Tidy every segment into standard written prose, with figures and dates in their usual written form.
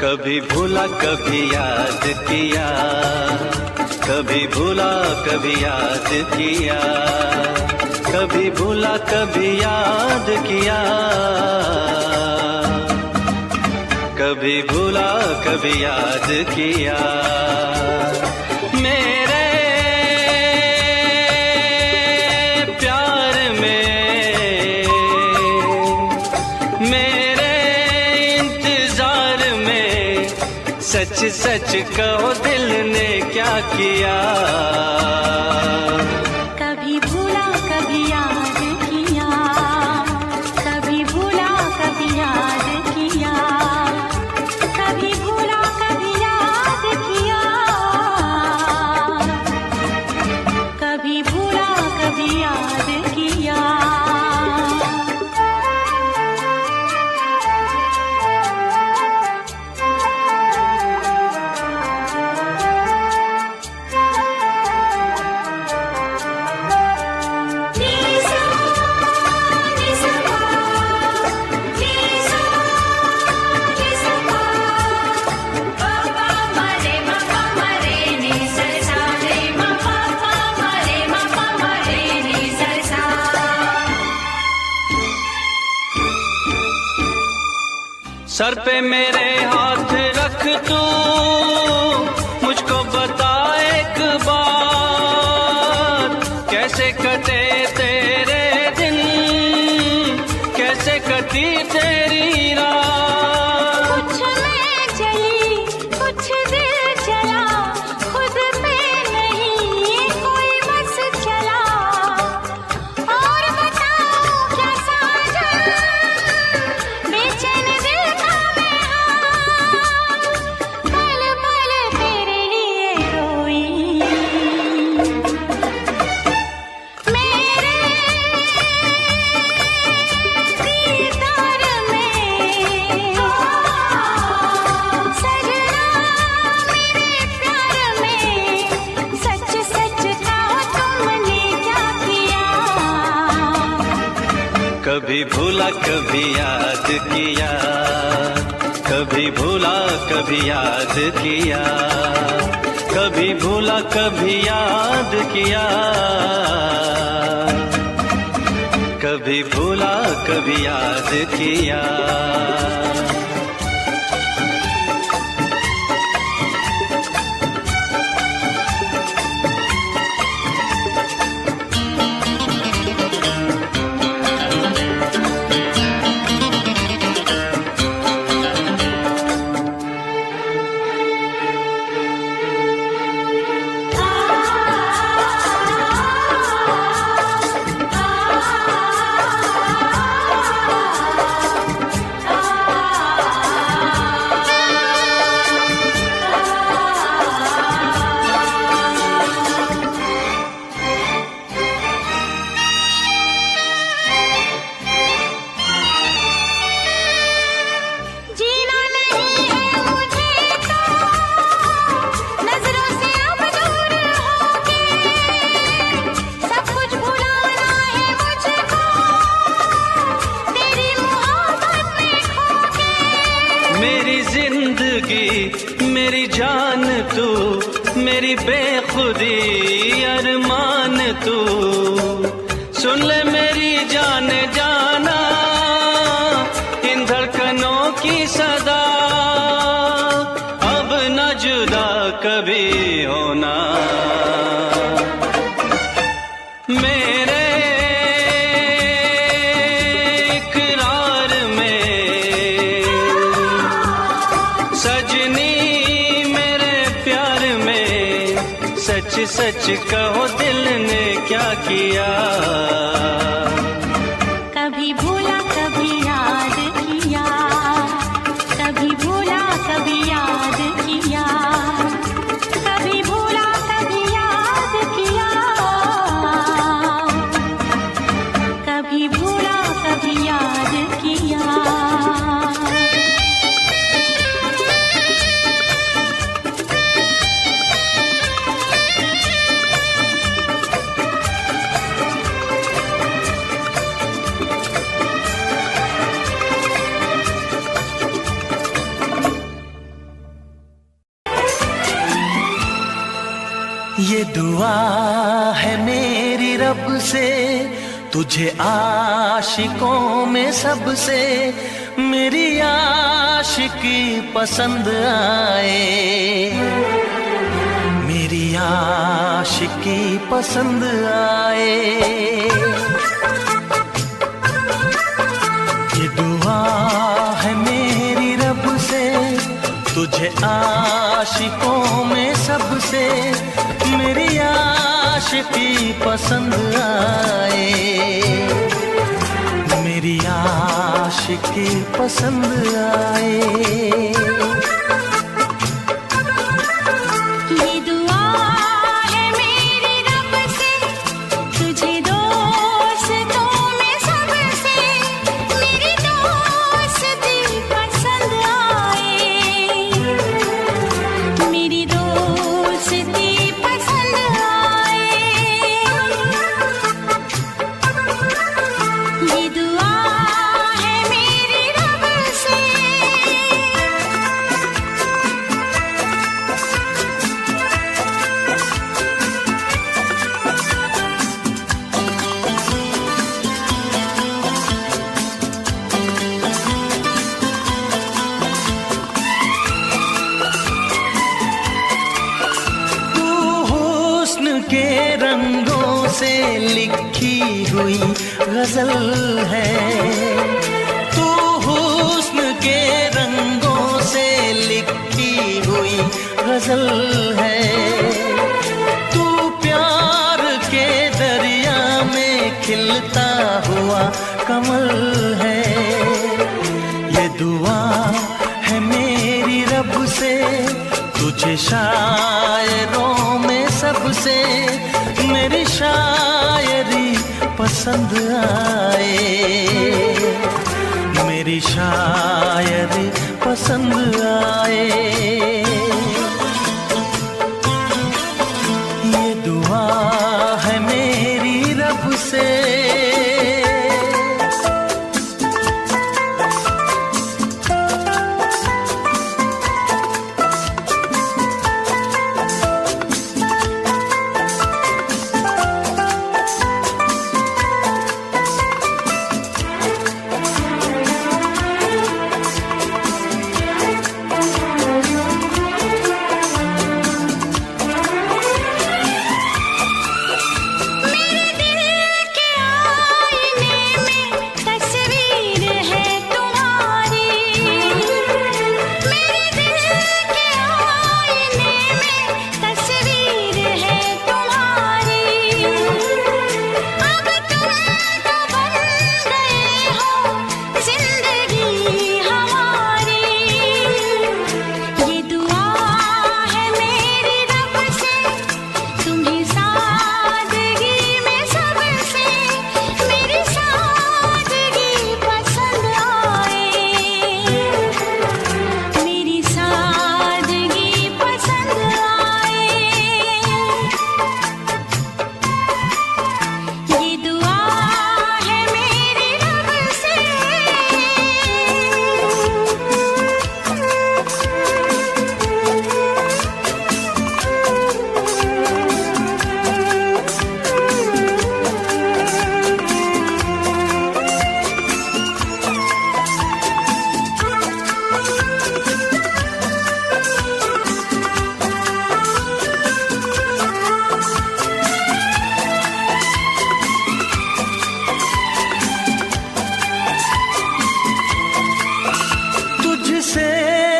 कभी भूला कभी याद किया, कभी भूला कभी याद किया, कभी भूला कभी याद किया, कभी भूला कभी याद किया। मेरे प्यार में, मेरे इंतजार में, सच सच कहो दिल ने क्या किया। कभी भूला कभी याद किया, कभी भूला कभी याद किया, कभी भूला कभी याद किया, कभी भूला कभी याद किया। सर पे मेरे हाथ रख तू, मुझको बता एक बार, कैसे कटे तेरे दिन, कैसे कटी तेरी रात। कुछ मैं चली कुछ दिल चला, खुद पे नहीं कोई बस चला। और बताओ क्या साजन, बेचैन दिल का मैं हाल, पल पल तेरे लिए रोई। मेरे दीदार में सजना, मेरे प्यार में, सच सच कहो तुमने क्या किया। कभी भूला कभी याद किया, कभी भूला कभी याद किया, कभी भूला कभी याद किया, कभी भूला कभी याद किया। जीना नहीं है मुझे तो नजरों से अब दूर होके, सब कुछ भुलाना है मुझको तेरी मोहब्बत में खोके। मेरी जिंदगी मेरी जान तू, मेरी बेखुदी अरमान तू, सुन ले मेरी जान जाना, इन धड़कनों की सदा, अब न जुदा कभी होना। मेरे इकरार में सजनी, मेरे प्यार में, सच सच कहो दिल ने क्या किया। कभी भूला कभी याद किया, कभी भूला कभी याद किया, कभी भूला कभी याद किया, कभी भूला कभी याद किया। ये दुआ है मेरी रब से, तुझे आशिकों में सबसे मेरी आशिकी पसंद आए, मेरी आशिकी पसंद आए। ये दुआ है मेरी रब से, तुझे आशिकों में सबसे मेरी आशिकी पसंद आए, मेरी आशिकी पसंद आए। के रंगों से लिखी हुई गजल है, तू हुस्न के रंगों से लिखी हुई गजल है, तू प्यार के दरिया में खिलता हुआ कमल है। ये दुआ है मेरी रब से, तुझे शायरों में सबसे मेरी शायरी पसंद आए, मेरी शायरी पसंद आए। ये दुआ है मेरी रब से।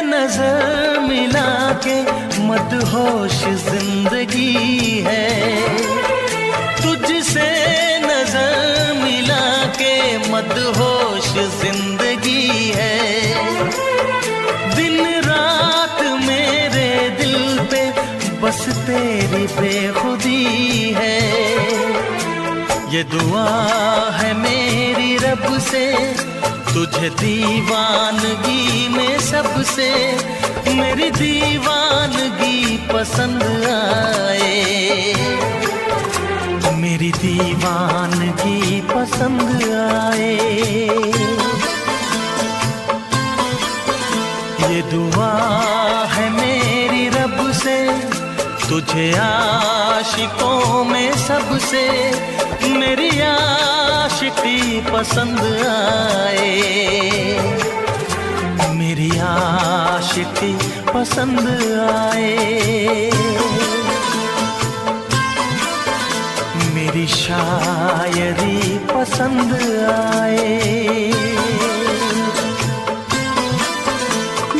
नजर मिला के मदहोश जिंदगी है, तुझसे नजर मिला के मदहोश जिंदगी है। दिन रात मेरे दिल पे बस तेरी बेखुदी है। ये दुआ है मेरी रब से, तुझे दीवानगी में सबसे मेरी दीवानगी पसंद आए, मेरी दीवानगी पसंद आए। ये दुआ है मेरी रब से, तुझे आशिकों में सबसे मेरी आशिकी पसंद आए, मेरी आशिकी पसंद आए, मेरी शायरी पसंद आए,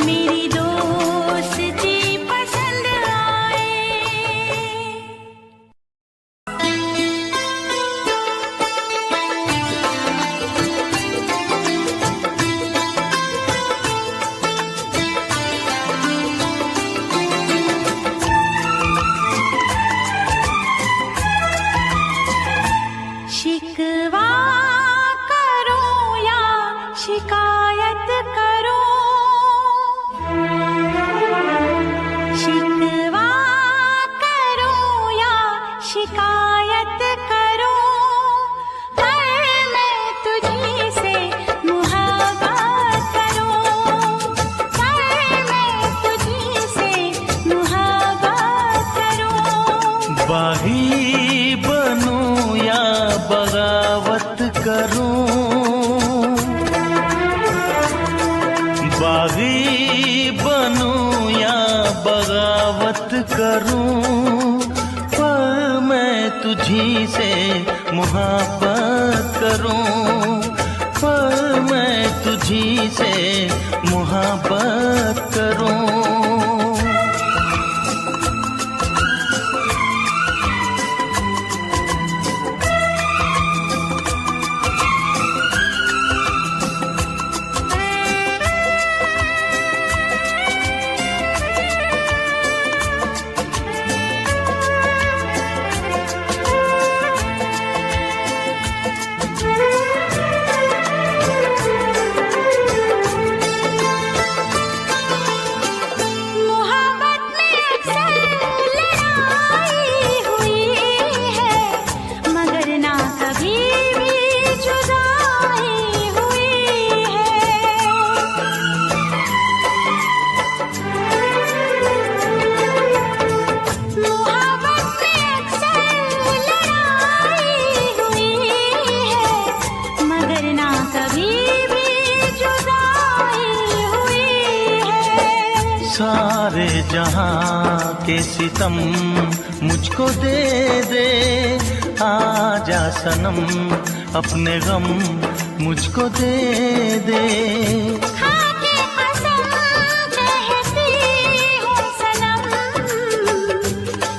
मेरी दोस्ती पसंद आए। शिकवा करो या शिकायत करो, शिकवा करो या शिकायत करो, पर मैं तुझी से मुहब्बत करूं, पर मैं तुझी से मुहब्बत करूं। बागी बनूं या बगावत करूं, बागी बनूं या बगावत करूं, पर मैं तुझी से मुहब्बत करूं, पर मैं तुझी से मुहब्बत करूं। सारे जहां के सितम मुझको दे दे, आजा सनम अपने गम मुझको दे दे। खाके कसम कहती हूँ सनम,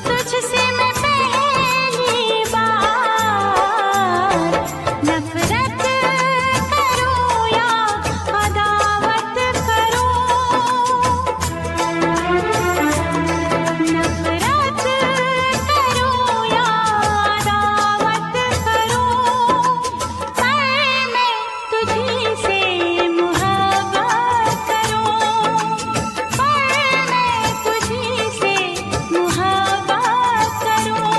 तुझसे मैं पहली बार नफरत करूँ या अदावत करूँ, नफरत करूँ या अदावत करूँ, पर मैं तुझी से मुहब्बत करूँ, पर मैं तुझी से मुहब्बत करूँ।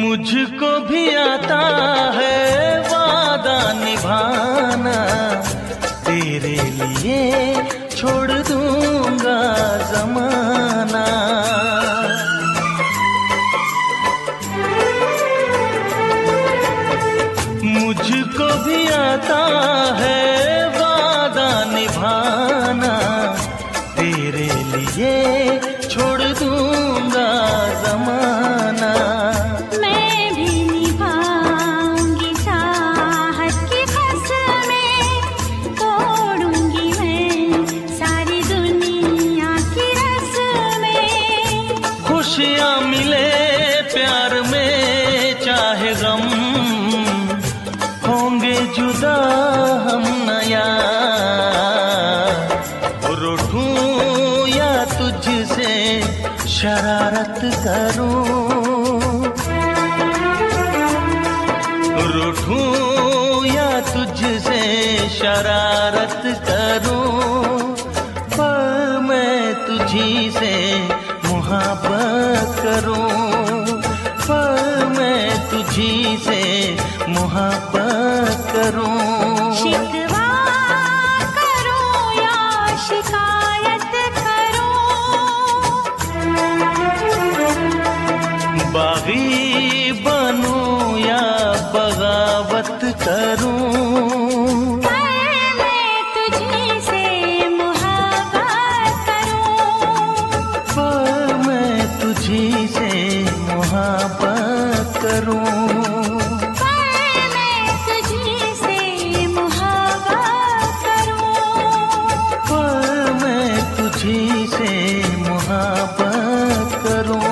मुझको भी आता है वादा निभाना, तेरे लिए छोड़ दूंगा जमाना। मुझको भी आता है वादा निभाना, तेरे लिए छोड़ दूंगा जमाना। मैं भी निभाऊंगी चाहत की कसमें, तोड़ूंगी मैं शरारत करूं, रूठूं या तुझसे शरारत करूं, पर मैं तुझी से मोहब्बत करूं, पर मैं तुझी से मोहब्बत करूं। शिकवा करूं या शिकायत करूं, बागी बनूं या बगावत करूं, पर मैं तुझी से मोहब्बत करूं, पर मैं तुझी से मोहब्बत करूं। पर मैं तुझी से मोहब्बत करूं, पर मैं तुझी से मोहब्बत करूं।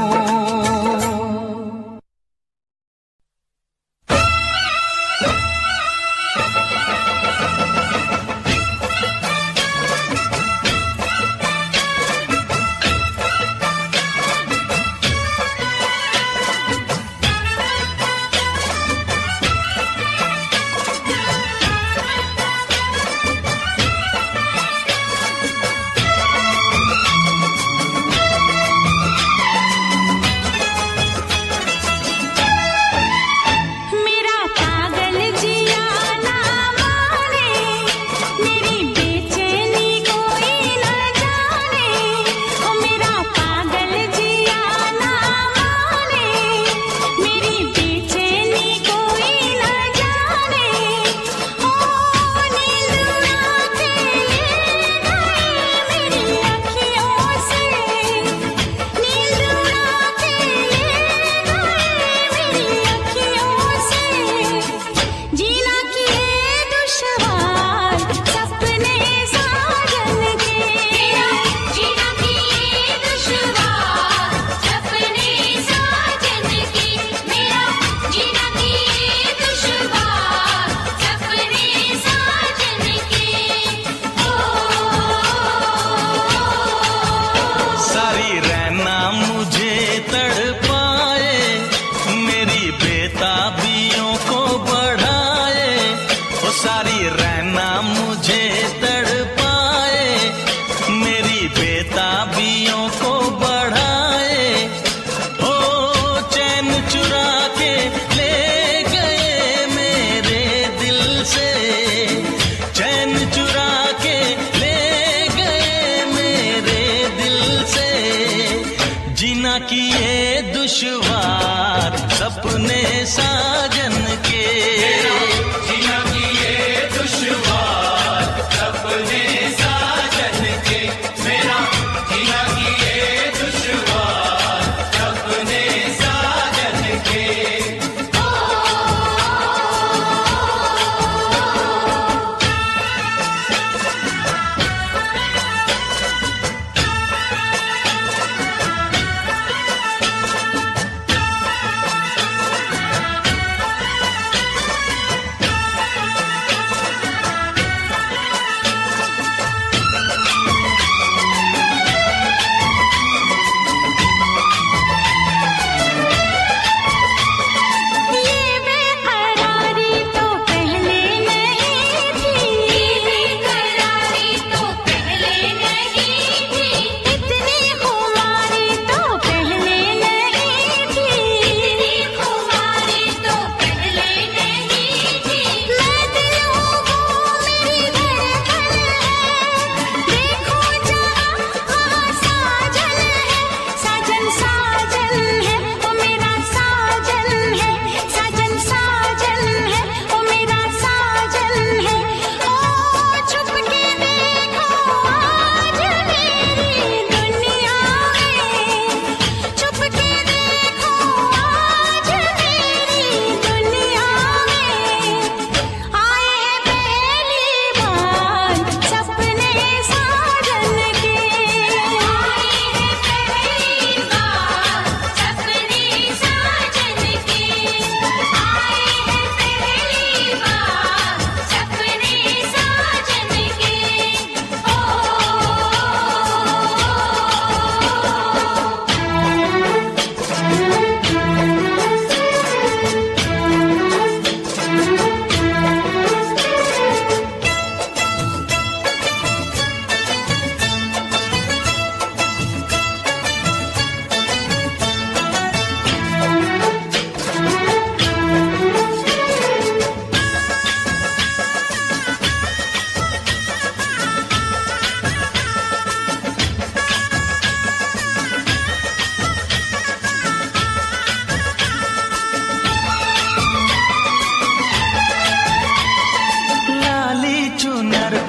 मेरा पागल जिया ना माने, मेरी बेचैनी कोई न जाने, ओ मेरा पागल जिया ना माने, मेरी बेचैनी कोई न जाने, ओ नींद उड़ा के ले गए मेरी अखियों से, नींद उड़ा के ले गए मेरी अखियों से, जीना किए दुश्वार सपने साजन के, जीना किए दुश्वार सपने साजन के, मेरा जीना किए दुश्वार सपने साजन के। सारी रहना मुझे तड़पाए, मेरी बेताबियों को बढ़ाए, ओ सारी रहना मुझे तड़पाए, मेरी बेताबियों को बढ़ाए, ओ चैन चुरा के ले गए मेरे दिल से, चैन चुरा के ले गए मेरे दिल से, जीना किए दुश्वार सपने साजन के, जीना किए दुश्वार सपने साजन के, मेरा जीना किए दुश्वार सपने साजन के।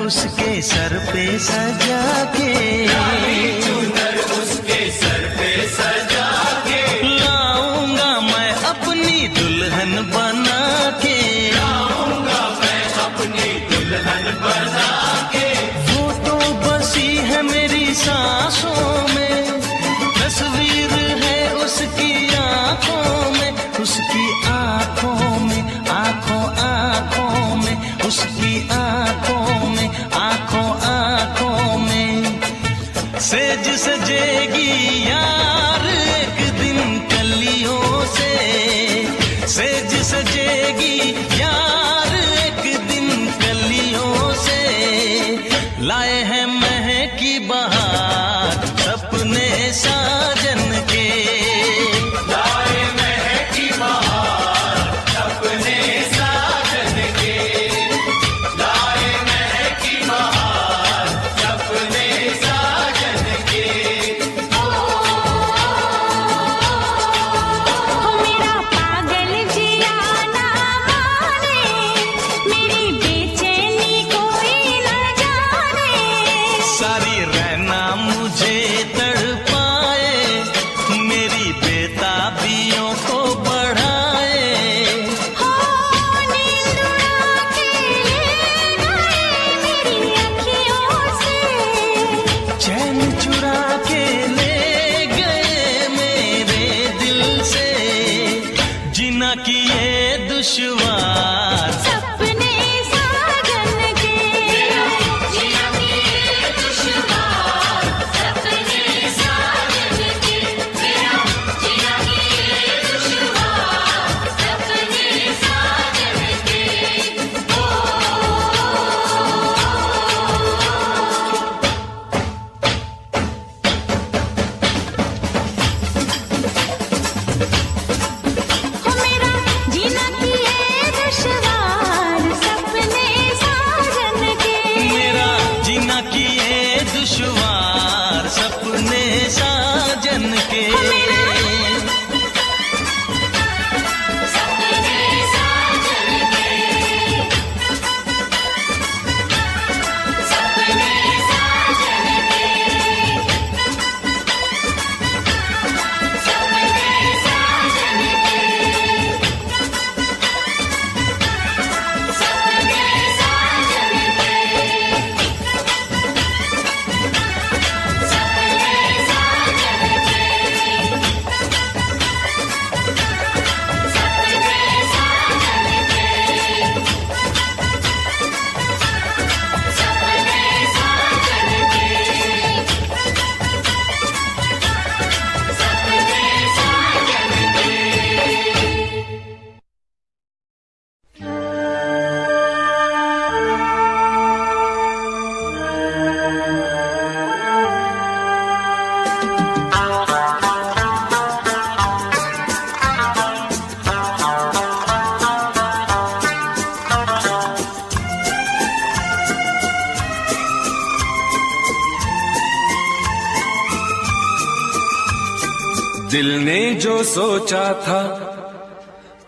उसके सर पे सजा के, काली चुनर उसके सर पे सजा के, लाऊंगा मैं अपनी दुल्हन बना के, लाऊंगा मैं अपनी दुल्हन बना के। वो तो बसी है मेरी सांसों में, तस्वीर है उसकी आंखों में, उसकी आंखों में, आंखों आंखों में, उसकी आंखों में, आंखों आंखों में। सेज सजेगी यार एक दिन कलियों से, सेज सजेगी यार एक दिन कलियों से। लाए हैं महकी बहार सपने साजन के, लाए महकी बहार अपने साजन के, लाए महकी बहार अपने साजन के। हो मेरा पागल जिया ना माने, मेरी बेचैनी कोई न जाने। सारी रहना मुझे तड़पाए, मेरी बेताबियों को बढ़ाए। हो नींद उड़ा के ले गए मेरी अखियों से, चैन चुरा के ले गए मेरे दिल से, जिना किए दुश्वार सपने साजन के। जिया किए दुश्वार सपने साजन के, मेरा जिया किए दुश्वार सपने साजन के। हो मेरा जीना किए दुश्वार सपने साजन के। मेरा जीना किए दुश्वार सपने साजन के। सपने साजन के, सपने साजन के, सपने साजन के, सपने साजन के, दिल ने जो सोचा था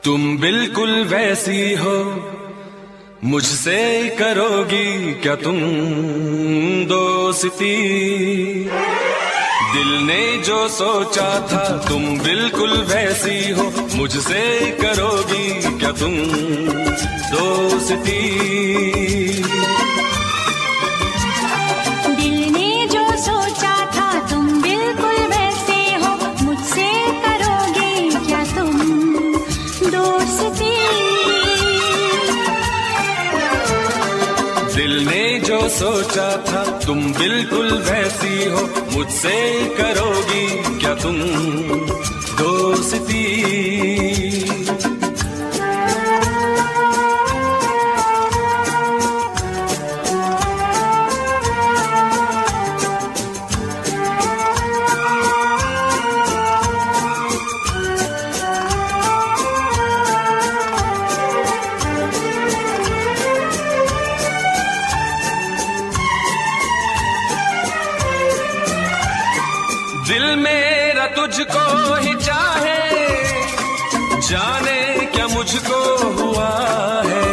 तुम बिल्कुल वैसी हो, मुझसे करोगी क्या तुम दोस्ती। दिल ने जो सोचा था तुम बिल्कुल वैसी हो, मुझसे करोगी क्या तुम दोस्ती। दिल ने जो सोचा था तुम बिल्कुल वैसे हो, मुझसे करोगे क्या तुम दोस्ती। दिल ने जो सोचा था तुम बिल्कुल वैसी हो, मुझसे करोगी क्या तुम दोस्ती। दिल मेरा तुझको ही चाहे, जाने क्या मुझको हुआ है।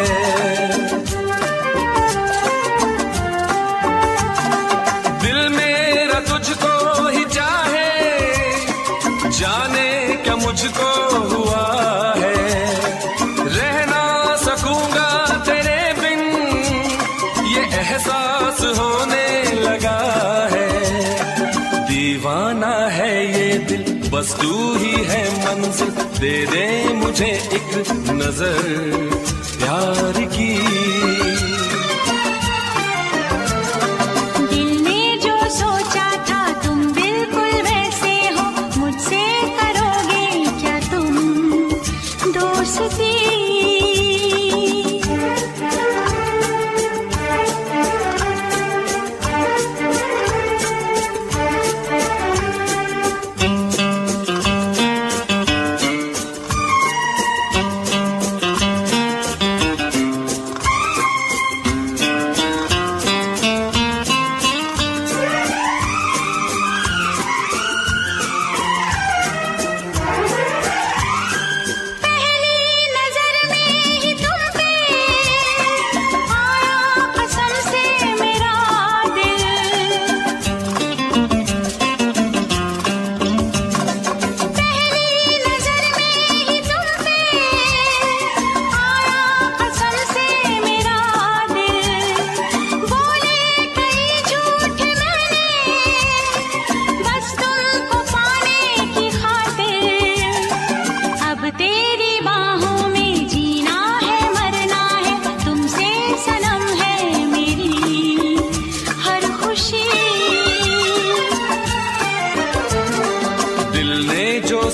दे दे मुझे एक नजर प्यार की। दिल ने जो सोचा था तुम बिल्कुल वैसे हो, मुझसे करोगे क्या तुम दोस्ती?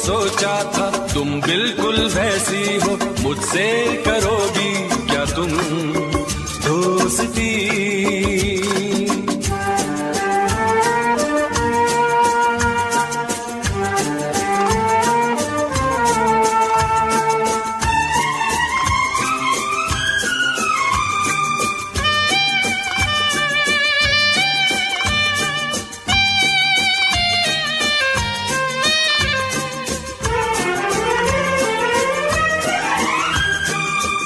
सोचा था तुम बिल्कुल वैसी हो, मुझसे करोगी क्या तुम दोस्ती?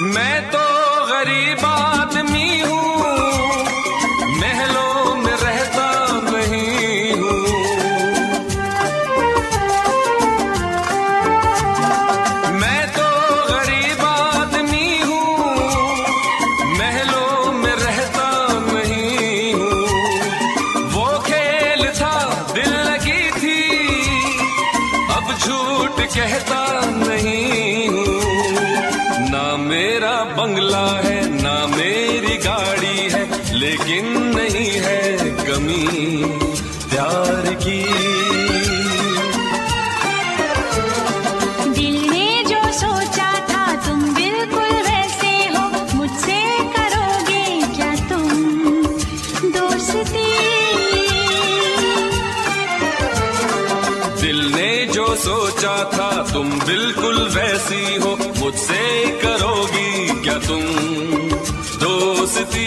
मैं तो गरीब आदमी हूँ, महलों में रहता नहीं हूँ। मैं तो गरीब आदमी हूँ, महलों में रहता नहीं हूँ। वो खेल था दिल लगी थी, अब झूठ कहता नहीं हूँ। ना मेरा बंगला है ना मेरी गाड़ी है, लेकिन नहीं है कमी प्यार की। दिल ने जो सोचा था तुम बिल्कुल वैसे हो, मुझसे करोगे क्या तुम दोस्ती? दिल ने जो सोचा था तुम बिल्कुल वैसी हो, मुझसे करोगी क्या तुम दोस्ती?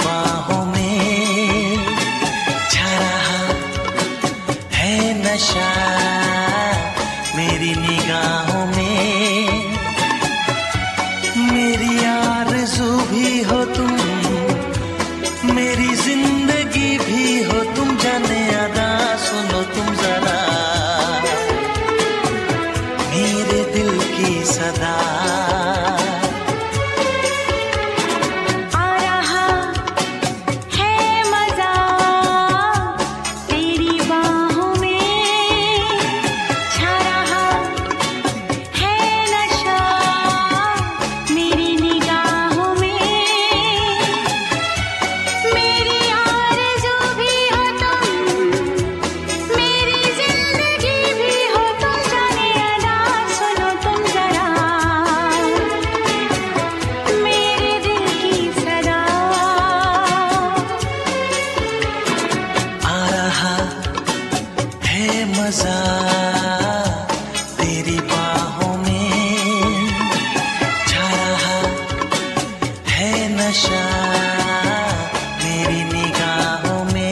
बाहों में छा रहा है नशा मेरी निगाहों में। मेरी आरज़ू भी हो तुम, मेरी जिंदगी भी हो तुम, जाने अदा सुनो तुम जरा मेरे दिल की सदा। मजा तेरी बाहों में छा रहा है नशा मेरी निगाहों में।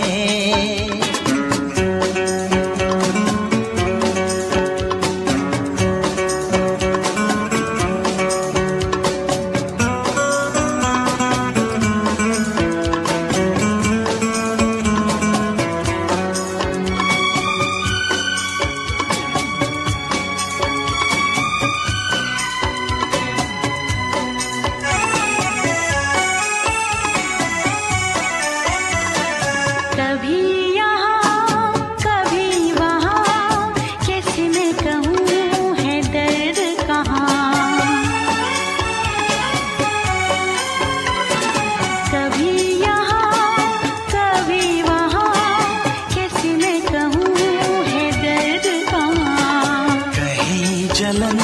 जलन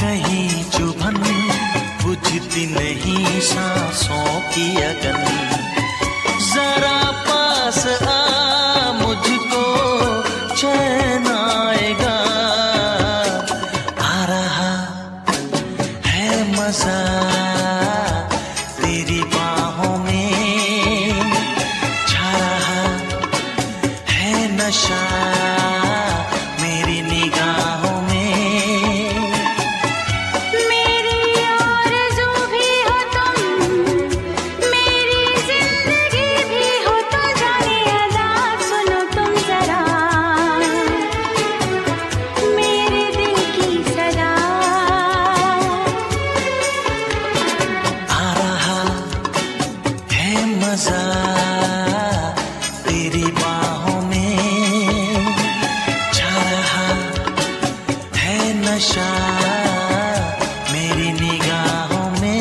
कहीं चुभन बुझती नहीं सांसों की अगन। जरा पास आ मुझको चैन आएगा। आ रहा है मजा तेरी बाहों में छा रहा है नशा मेरी निगाहों में। मजा तेरी बाहों में छा रहा है नशा मेरी निगाहों में।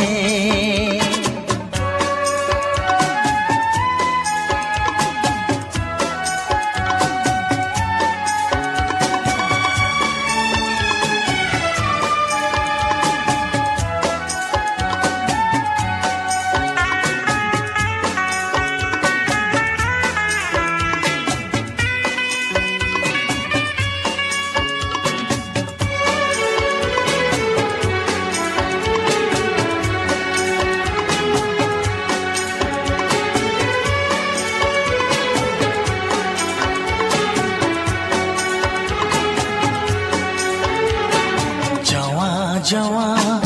जवां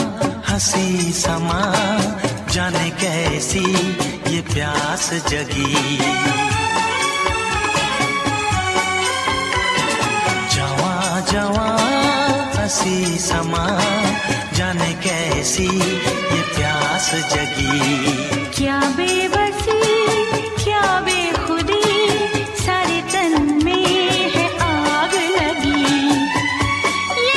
हंसी समा जाने कैसी ये प्यास जगी। जवां जवां हंसी समा जाने कैसी ये प्यास जगी। क्या बेबसी क्या बेखुदी सारे तन में है आग लगी। आ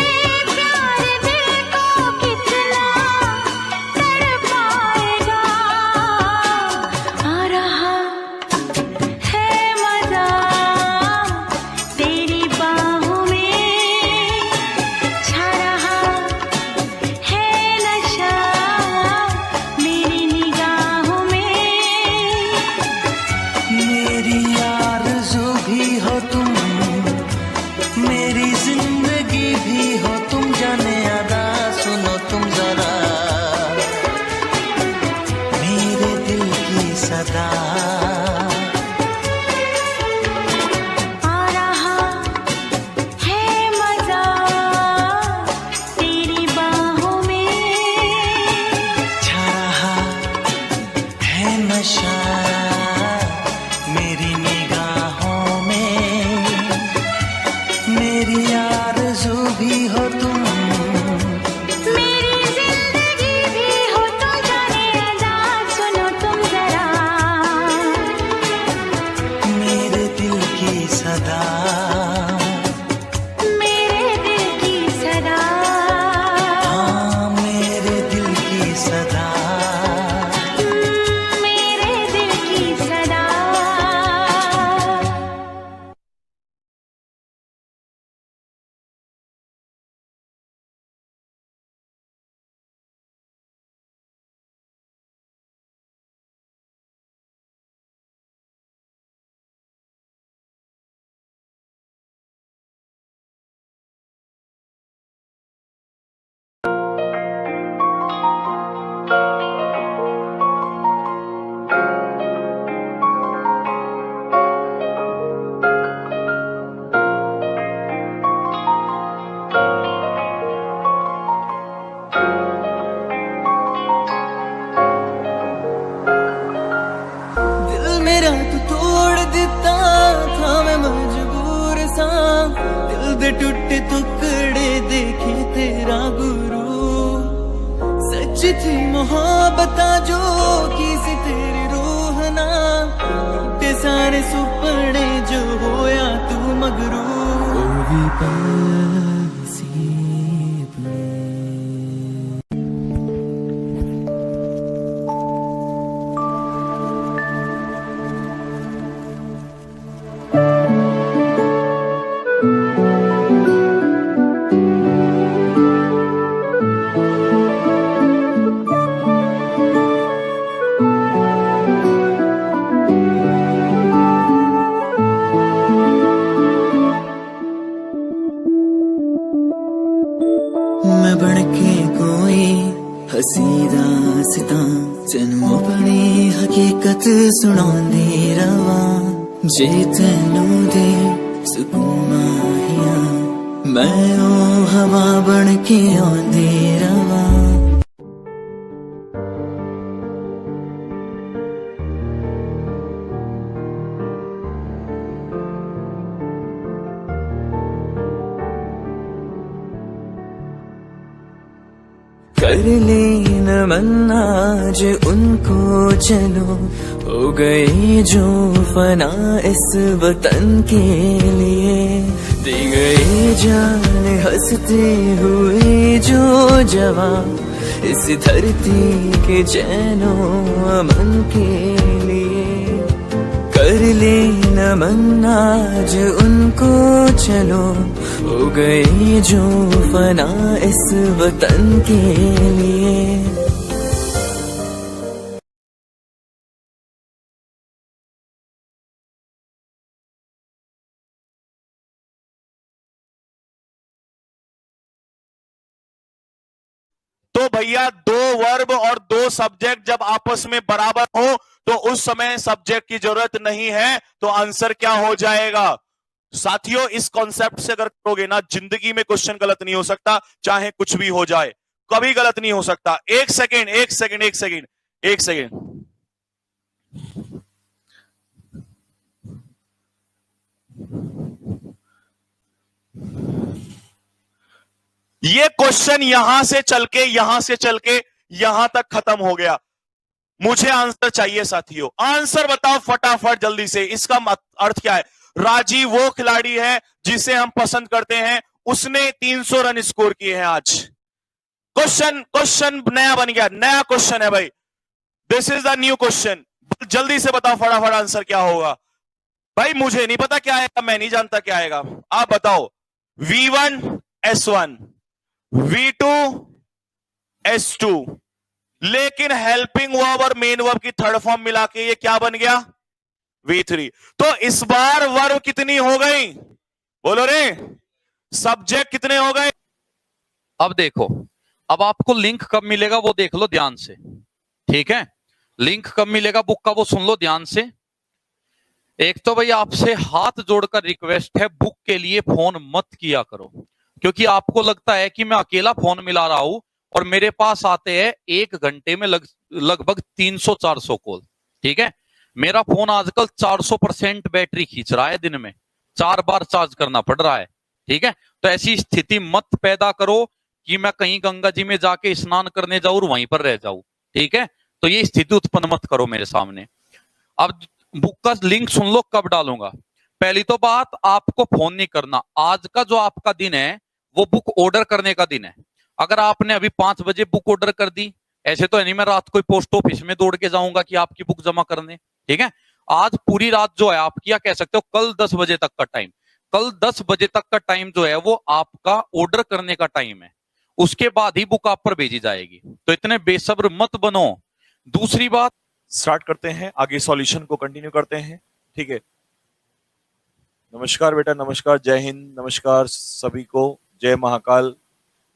आ रहा है मजा तेरी बाहों में, छा रहा है नशा मेरी निगाहों में, मेरी आरज़ू भी हो तुम, मेरी जिंदगी भी हो तुम, जाने अदा सुनो तुम जरा, मेरे दिल की सदा, मेरे दिल की सदा, हाँ मेरे दिल की सदा। मेरे दिल की सदा। दिल मेरा तू तोड़ दिता था, मैं मजबूर सा, दिल दे टुटे टुकड़े देखे तेरा गुरु, सच थी मोहब्बत जो की सी तेरी रूह ना, टूटे सारे सुपने जो होया तू मगरू, ओ भी मैं बनके कोई हसी दास्तां तेनू अपनी हकीकत सुनांदी रवा, जे तेनू दे सुकून माहिया मैं ओ हवा बनके आंदी रवा। कर लेना मन आज उनको चलो, हो गए जो फना इस वतन के लिए, दे गए जान हंसते हुए जो जवान इस धरती के चैनो अमन के लिए। कर लेना मन आज उनको चलो, हो गए जो फना इस वतन के लिए। तो भैया दो वर्ब और दो सब्जेक्ट जब आपस में बराबर हो तो उस समय सब्जेक्ट की जरूरत नहीं है, तो आंसर क्या हो जाएगा। साथियों इस कॉन्सेप्ट से अगर करोगे ना, जिंदगी में क्वेश्चन गलत नहीं हो सकता, चाहे कुछ भी हो जाए, कभी गलत नहीं हो सकता। एक सेकेंड एक सेकेंड एक सेकेंड एक सेकेंड, ये क्वेश्चन यहां से चल के यहां तक खत्म हो गया। मुझे आंसर चाहिए साथियों, आंसर बताओ फटाफट जल्दी से। इसका अर्थ क्या है? राजीव वो खिलाड़ी है जिसे हम पसंद करते हैं, उसने 300 रन स्कोर किए हैं आज। क्वेश्चन नया बन गया, नया क्वेश्चन है भाई, this is the new question. जल्दी से बताओ फटाफट आंसर क्या होगा। भाई मुझे नहीं पता क्या आएगा, मैं नहीं जानता क्या आएगा, आप बताओ। V1 S1, V2 S2, लेकिन हेल्पिंग वर्ब और मेन वर्ब की थर्ड फॉर्म मिला के ये क्या बन गया? V3। तो इस बार वर्ब कितनी हो गई? बोलो रे, सब्जेक्ट कितने हो गए? अब देखो, अब आपको लिंक कब मिलेगा वो देख लो ध्यान से, ठीक है। लिंक कब मिलेगा बुक का वो सुन लो ध्यान से। एक तो भाई आपसे हाथ जोड़कर रिक्वेस्ट है, बुक के लिए फोन मत किया करो, क्योंकि आपको लगता है कि मैं अकेला फोन मिला रहा हूं और मेरे पास आते हैं 1 घंटे में लगभग 300-400 कॉल। ठीक है, मेरा फोन आजकल 400% बैटरी खींच रहा है, दिन में 4 बार चार्ज करना पड़ रहा है। ठीक है, तो ऐसी स्थिति मत पैदा करो कि मैं कहीं गंगा जी में जाके स्नान करने जाऊं और वहीं पर रह जाऊं। ठीक है, तो ये स्थिति उत्पन्न मत करो मेरे सामने। अब बुक का लिंक सुन लो कब डालूंगा। पहली तो बात, आपको फोन नहीं करना। आज का जो आपका दिन है वो बुक ऑर्डर करने का दिन है। अगर आपने अभी 5 बजे बुक ऑर्डर कर दी, ऐसे तो नहीं मैं रात को पोस्ट ऑफिस में दौड़ के जाऊंगा कि आपकी बुक जमा करने। ठीक है, आज पूरी रात जो है आपकी, या कह सकते हो कल 10 बजे तक का टाइम, कल 10 बजे तक का टाइम जो है वो आपका ऑर्डर करने का टाइम है। उसके बाद ही बुक आप पर भेजी जाएगी, तो इतने बेसब्र मत बनो। दूसरी बात, स्टार्ट करते हैं, आगे सॉल्यूशन को कंटिन्यू करते हैं। ठीक है, नमस्कार बेटा, नमस्कार, जय हिंद, नमस्कार सभी को, जय महाकाल।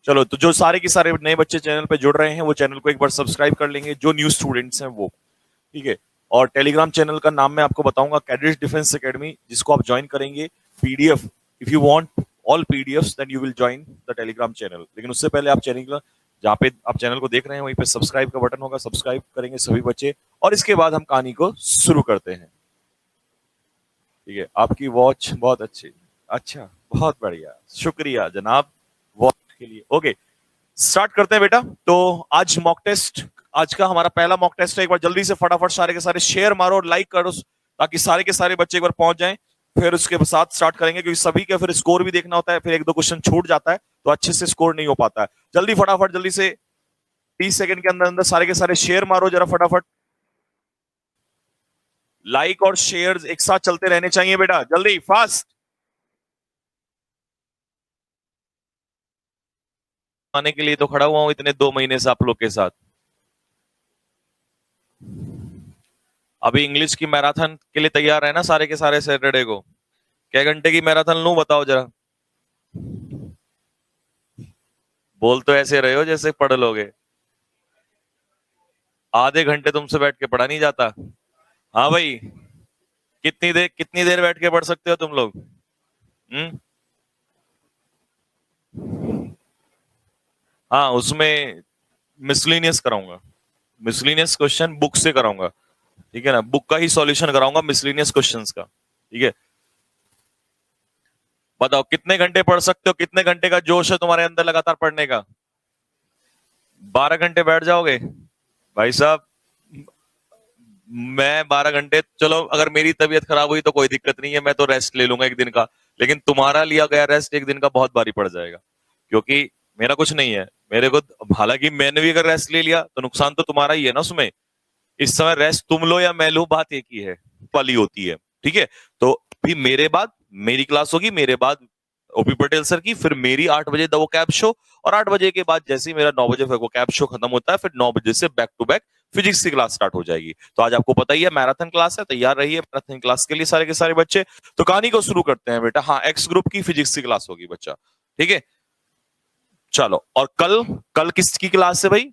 चलो, तो जो सारे के सारे नए बच्चे चैनल पे जुड़ रहे हैं वो चैनल को एक बार सब्सक्राइब कर लेंगे, जो न्यू स्टूडेंट्स हैं वो। ठीक है, और टेलीग्राम चैनल का नाम मैं आपको बताऊंगा, कैडेट्स डिफेंस एकेडमी, जिसको आप ज्वाइन करेंगे। PDF, if you want all PDFs then you will join the Telegram channel. लेकिन उससे पहले आप चैनल, जहाँ पे आप चैनल को देख रहे हैं वहीं पे सब्सक्राइब का बटन होगा, सब्सक्राइब करेंगे सभी बच्चे, और इसके बाद हम कहानी को शुरू करते हैं। ठीक है, आपकी वॉच बहुत अच्छी, अच्छा, बहुत बढ़िया, शुक्रिया जनाब वॉच के लिए। ओके, स्टार्ट करते हैं बेटा। तो आज मॉक टेस्ट, आज का हमारा पहला मॉक टेस्ट है। एक बार जल्दी से फटाफट सारे के सारे शेयर मारो और लाइक करो, ताकि सारे के सारे बच्चे एक बार पहुंच जाएं। फिर उसके साथ स्टार्ट करेंगे, क्योंकि सभी का फिर स्कोर भी देखना होता है, फिर 1-2 क्वेश्चन छूट जाता है तो अच्छे से स्कोर नहीं हो पाता है। जल्दी फटाफट, जल्दी से 30 सेकंड के अंदर अंदर सारे के सारे शेयर मारो जरा फटाफट। लाइक और शेयर एक साथ चलते रहने चाहिए बेटा, जल्दी फास्ट। आने के लिए तो खड़ा हुआ हूं इतने 2 महीने से आप लोग के साथ। अभी इंग्लिश की मैराथन के लिए तैयार है ना सारे के सारे? सैटरडे को क्या घंटे की मैराथन लूं बताओ जरा? बोल तो ऐसे रहे हो जैसे पढ़ लोगे। आधे घंटे तुमसे बैठ के पढ़ा नहीं जाता। हाँ भाई, कितनी देर बैठ के पढ़ सकते हो तुम लोग? हाँ, उसमें मिसलिनियस कराऊंगा, मिसलिनियस क्वेश्चन बुक से कराऊंगा। ठीक है ना, बुक का ही सॉल्यूशन कराऊंगा मिसलिनियस क्वेश्चंस का। ठीक है, बताओ कितने घंटे पढ़ सकते हो? कितने घंटे का जोश है तुम्हारे अंदर लगातार पढ़ने का? 12 घंटे बैठ जाओगे भाई साहब? मैं 12 घंटे, चलो अगर मेरी तबीयत खराब हुई तो कोई दिक्कत नहीं है, मैं तो रेस्ट ले लूंगा 1 दिन का। लेकिन तुम्हारा लिया गया रेस्ट 1 दिन का बहुत भारी पड़ जाएगा, क्योंकि मेरा कुछ नहीं है। मेरे को, हालांकि मैंने भी अगर रेस्ट ले लिया तो नुकसान तो तुम्हारा ही है ना उसमें। इस समय रेस्ट तुम लो या मैं लूं, बात एक ही है, वाली होती है। ठीक है, तो भी मेरे बाद मेरी क्लास होगी, मेरे बाद ओपी पटेल सर की, फिर मेरी 8 बजे द वोकैब शो, और 8 बजे के बाद जैसे ही मेरा 9 बजे वोकैब शो खत्म होता है, फिर 9 बजे से बैक टू बैक फिजिक्स की क्लास स्टार्ट हो जाएगी। तो आज आपको पता ही है मैराथन क्लास है, तैयार रहिए मैराथन क्लास के लिए सारे के सारे बच्चे। तो कहानी को शुरू करते हैं बेटा। हाँ, एक्स ग्रुप की फिजिक्स की क्लास होगी बच्चा। ठीक है, चलो। और कल किसकी क्लास है भाई?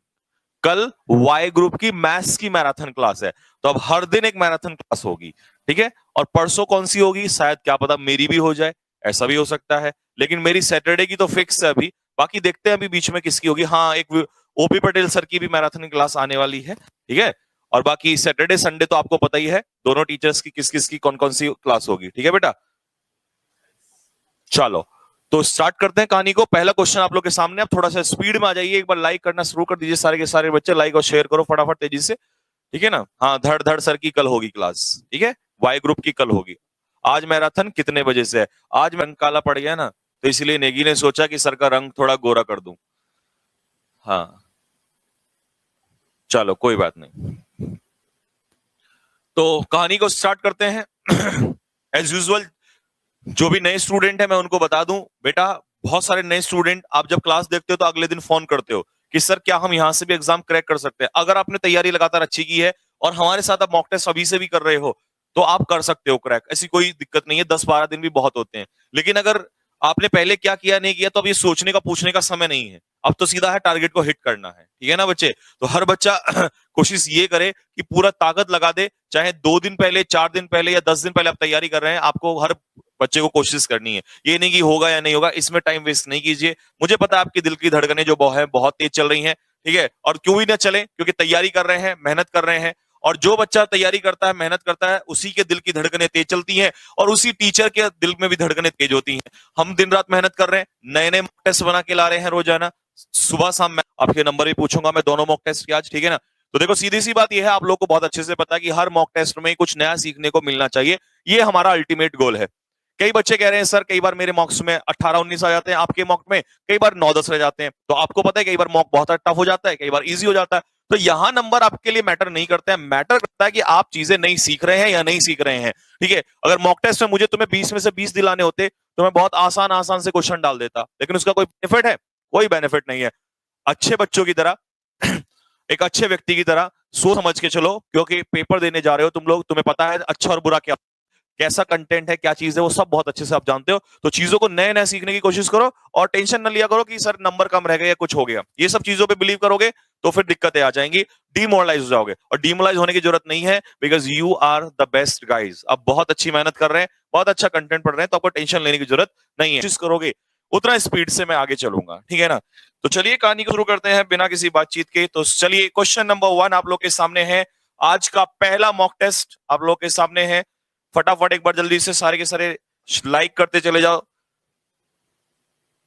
कल वाई ग्रुप की मैथ्स की मैराथन क्लास है। तो अब हर दिन एक मैराथन क्लास होगी। ठीक है, और परसों कौन सी होगी? शायद क्या पता मेरी भी हो जाए, ऐसा भी हो सकता है। लेकिन मेरी सैटरडे की तो फिक्स है अभी, बाकी देखते हैं अभी बीच में किसकी होगी। हाँ, एक ओपी पटेल सर की भी मैराथन क्लास आने वाली है। ठीक है, और बाकी सैटरडे संडे तो आपको पता ही है दोनों टीचर्स की किस किस की कौन कौन सी क्लास होगी। ठीक है बेटा, चलो तो स्टार्ट करते हैं कहानी को। पहला क्वेश्चन आप लोग के सामने, आप थोड़ा सा स्पीड में आ जाइए, एक बार लाइक करना शुरू कर दीजिए सारे के सारे बच्चे, लाइक और शेयर करो फटाफट तेजी से। ठीक है ना? हाँ, धड़ धड़ सर की कल होगी क्लास। ठीक है, वाई ग्रुप की कल होगी। आज मैराथन कितने बजे से है? आज रंग काला पड़ गया ना, तो इसलिए नेगी ने सोचा कि सर का रंग थोड़ा गोरा कर दूं। हाँ, चलो कोई बात नहीं। तो कहानी को स्टार्ट करते हैं। एज यूजुअल जो भी नए स्टूडेंट है मैं उनको बता दूं बेटा, बहुत सारे नए स्टूडेंट आप जब क्लास देखते हो तो अगले दिन फोन करते हो कि सर क्या हम यहां से भी एग्जाम क्रैक कर सकते हैं? अगर आपने तैयारी लगातार अच्छी की है और हमारे साथ आप मॉक टेस्ट अभी से भी कर रहे हो तो आप कर सकते हो क्रैक, ऐसी कोई दिक्कत नहीं है। 10-12 दिन भी बहुत होते हैं। लेकिन अगर आपने पहले क्या किया नहीं किया तो अब ये सोचने का पूछने का समय नहीं है। अब तो सीधा है टारगेट को हिट करना है, ठीक है ना बच्चे। तो हर बच्चा कोशिश ये करे कि पूरा ताकत लगा दे, चाहे 2 दिन पहले, 4 दिन पहले या 10 दिन पहले आप तैयारी कर रहे हैं, आपको हर बच्चे को कोशिश करनी है। ये नहीं कि होगा या नहीं होगा, इसमें टाइम वेस्ट नहीं कीजिए। मुझे पता है आपकी दिल की धड़कनें जो है बहुत तेज चल रही हैं, ठीक है, और क्यों भी ना चले, क्योंकि तैयारी कर रहे हैं, मेहनत कर रहे हैं। और जो बच्चा तैयारी करता है, मेहनत करता है, उसी के दिल की धड़कनें तेज चलती हैं और उसी टीचर के दिल में भी धड़कनें तेज होती हैं। हम दिन रात मेहनत कर रहे हैं, नए नए मॉक टेस्ट बना के ला रहे हैं रोजाना, सुबह शाम। मैं आपके नंबर भी पूछूंगा मैं दोनों मॉक टेस्ट के आज, ठीक है ना। तो देखो सीधी सी बात यह है, आप लोग को बहुत अच्छे से पता है कि हर मॉक टेस्ट में कुछ नया सीखने को मिलना चाहिए, ये हमारा अल्टीमेट गोल है। कई बच्चे कह रहे हैं सर कई बार मेरे मॉक्स में 18-19 आ जाते हैं, आपके मॉक में कई बार 9-10 रह जाते हैं। तो आपको पता है कई बार मॉक बहुत टफ हो जाता है, कई बार इजी हो जाता है। तो यहां नंबर आपके लिए मैटर नहीं करता है, मैटर करता है कि आप चीजें नहीं सीख रहे हैं या नहीं सीख रहे हैं, ठीक है। अगर मॉक टेस्ट में मुझे तुम्हें 20 में से 20 दिलाने होते तो मैं बहुत आसान आसान से क्वेश्चन डाल देता, लेकिन उसका कोई बेनिफिट है? कोई बेनिफिट नहीं है। अच्छे बच्चों की तरह एक अच्छे व्यक्ति की तरह सोच समझ के चलो, क्योंकि पेपर देने जा रहे हो तुम लोग, तुम्हें पता है अच्छा और बुरा क्या, कैसा कंटेंट है, क्या चीज है, वो सब बहुत अच्छे से आप जानते हो। तो चीजों को नए नए सीखने की कोशिश करो और टेंशन न लिया करो कि सर नंबर कम रह गया या कुछ हो गया। ये सब चीजों पे बिलीव करोगे तो फिर दिक्कतें आ जाएंगी, डिमोरलाइज हो जाओगे। और डिमोरलाइज होने की जरूरत नहीं है, because you are the best guys. आप बहुत अच्छी मेहनत कर रहे हैं, बहुत अच्छा कंटेंट पढ़ रहे हैं, तो आपको टेंशन लेने की जरूरत नहीं है। कोशिश करोगे उतना स्पीड से मैं आगे चलूंगा, ठीक है ना। तो चलिए कहानी को शुरू करते हैं बिना किसी बातचीत के। तो चलिए क्वेश्चन नंबर 1 आप लोग के सामने है, आज का पहला मॉक टेस्ट आप लोग के सामने है। फटाफट एक बार जल्दी से सारे के सारे लाइक करते चले जाओ।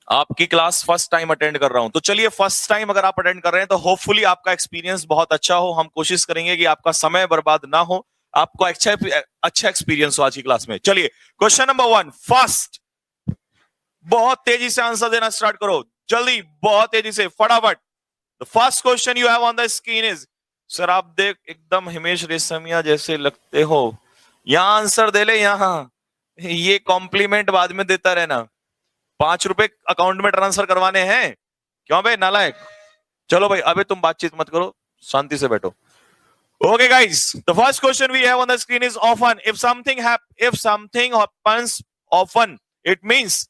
आपकी क्लास फर्स्ट टाइम अटेंड कर रहा हूं, तो चलिए फर्स्ट टाइम अगर आप अटेंड कर रहे हैं तो होपफुली आपका एक्सपीरियंस बहुत अच्छा हो। हम कोशिश करेंगे कि आपका समय बर्बाद ना हो, आपको अच्छा एक्सपीरियंस हो आज की क्लास में। चलिए क्वेश्चन नंबर 1 फर्स्ट, बहुत तेजी से आंसर देना स्टार्ट करो, जल्दी, बहुत तेजी से, फटाफट। The first question you have on the screen is, sir आप देख एकदम हिमेश रेशमिया जैसे लगते हो, यहां आंसर दे ले, यहां ये कॉम्प्लीमेंट बाद में देता रहना। 5 रुपए अकाउंट में ट्रांसफर करवाने हैं, क्यों भाई नालायक। चलो भाई अबे तुम बातचीत मत करो, शांति से बैठो। Okay guys, the first question we have on the screen is often. If something happens often, it means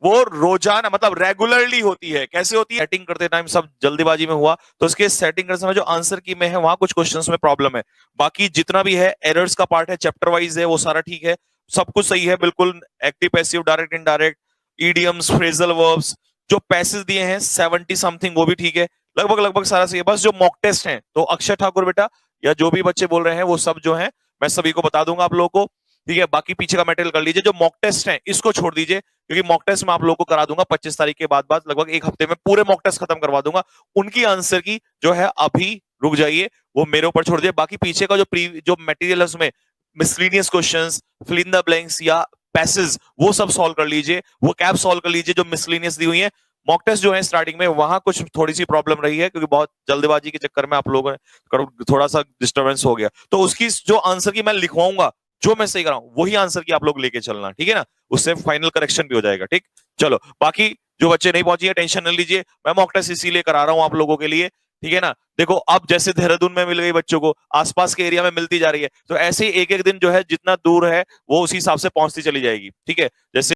वो रोजाना मतलब रेगुलरली होती है। कैसे होती है? सेटिंग करते टाइम सब जल्दीबाजी में हुआ, तो इसके सेटिंग करते समय जो आंसर की में है वहां कुछ क्वेश्चंस में प्रॉब्लम है। बाकी जितना भी है एरर्स का पार्ट है, चैप्टर वाइज है, वो सारा ठीक है, सब कुछ सही है बिल्कुल। Active passive direct indirect idioms phrasal verbs जो पैसेज दिए हैं 70 समथिंग वो भी ठीक है, लगभग सारा सही है। बस जो मॉक टेस्ट है तो अक्षय ठाकुर बेटा या जो भी बच्चे बोल रहे हैं वो सब जो है मैं सभी को बता दूंगा आप लोगों को, ठीक है। बाकी पीछे का मटेरियल कर लीजिए, जो मॉक टेस्ट है इसको छोड़ दीजिए, क्योंकि मॉक टेस्ट मैं आप लोगों को करा दूंगा 25 तारीख के बाद लगभग 1 हफ्ते में पूरे मॉक टेस्ट खत्म करवा दूंगा। उनकी आंसर की जो है अभी रुक जाइए, वो मेरे ऊपर छोड़ दिए। बाकी पीछे का जो मटेरियल है उसमें miscellaneous questions, fill in the blanks या पैसेज वो सब सॉल्व कर लीजिए, वो कैप सॉल्व कर लीजिए जो मिसलेनियस दी हुई है। मॉक टेस्ट जो है स्टार्टिंग में वहां कुछ थोड़ी सी प्रॉब्लम रही है, क्योंकि बहुत जल्दबाजी के चक्कर में आप लोगों ने थोड़ा सा डिस्टर्बेंस हो गया। तो उसकी जो आंसर की मैं लिखवाऊंगा, जो मैं सही कराऊं वही आंसर की आप लोग लेके चलना, ठीक है ना। उससे फाइनल करेक्शन भी हो जाएगा, ठीक। चलो बाकी जो बच्चे नहीं पहुंचे टेंशन न लीजिए, मैं मॉक टेस्ट इसीलिए करा रहा हूं आप लोगों के लिए, ठीक है ना। देखो अब जैसे देहरादून में मिल गई बच्चों को, आसपास के एरिया में मिलती जा रही है, तो ऐसे ही एक एक दिन जो है जितना दूर है वो उसी हिसाब से पहुंचती चली जाएगी, ठीक है। जैसे